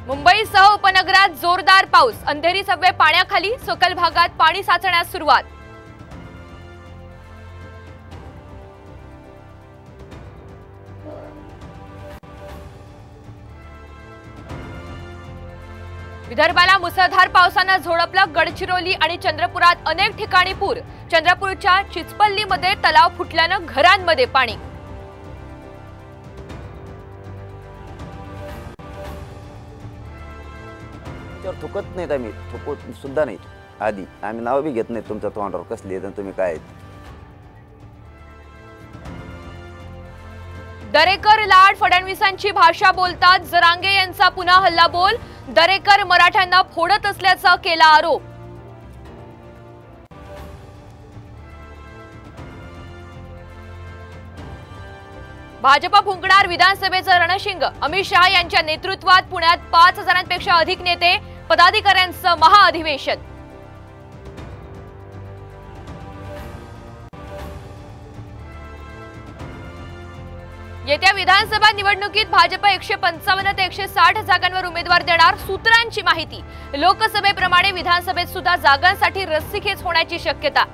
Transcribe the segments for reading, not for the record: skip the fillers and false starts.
मुंबईसह उपनगरात जोरदार पाऊस, अंधेरी सबवे पाण्याखाली, सखल भागात पाणी साचण्यास सुरुवात। विदर्भाला मुसळधार पावसाने झोडपलं, गडचिरोली आणि चंद्रपुरात अनेक ठिकाणी पूर। चंद्रपूरच्या चिचपल्लीमध्ये तलाव फुटल्याने घरांमध्ये पाणी। थुकत नाहीत आम्ही, थुकत सुद्धा नाही। आधी आम्ही नाव बी घेत नाही तुमच्या तोंडावर कसली आहेत आणि तुम्ही काय आहेत। दरेकर लाड फडणवीसांची भाषा बोलतात, जरांगे यांचा पुन्हा हल्ला बोल। दरेकर मराठ्यांना फोडत असल्याचा केला आरोप। भाजपा फुंकणार विधानसभेचं रणशिंग, अमित शहा यांच्या नेतृत्वात पुण्यात 5000पेक्षा अधिक नेते पदाधिकाऱ्यांचं महाअधिवेशन। येत्या विधानसभा निवडणुकीत भाजप 155 ते 160 जागांवर उमेदवार देणार, सूत्रांची माहिती। लोकसभेप्रमाणे विधानसभेत सुद्धा जागांसाठी रस्सीखेच होण्याची शक्यता।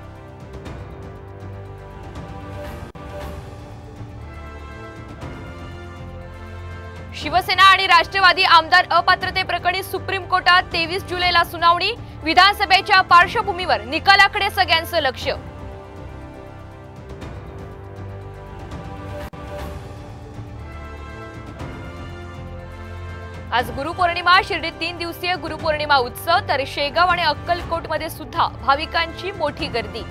शिवसेना आणि राष्ट्रवादी आमदार अपात्रतेप्रकरणी सुप्रीम कोर्टात 23 जुलैला सुनावणी। विधानसभेच्या पार्श्वभूमीवर निकालाकडे सगळ्यांचं लक्ष। आज गुरुपौर्णिमा, शिर्डीत 3 दिवसीय गुरुपौर्णिमा उत्सव, तर शेगाव आणि अक्कलकोटमध्ये सुद्धा भाविकांची मोठी गर्दी।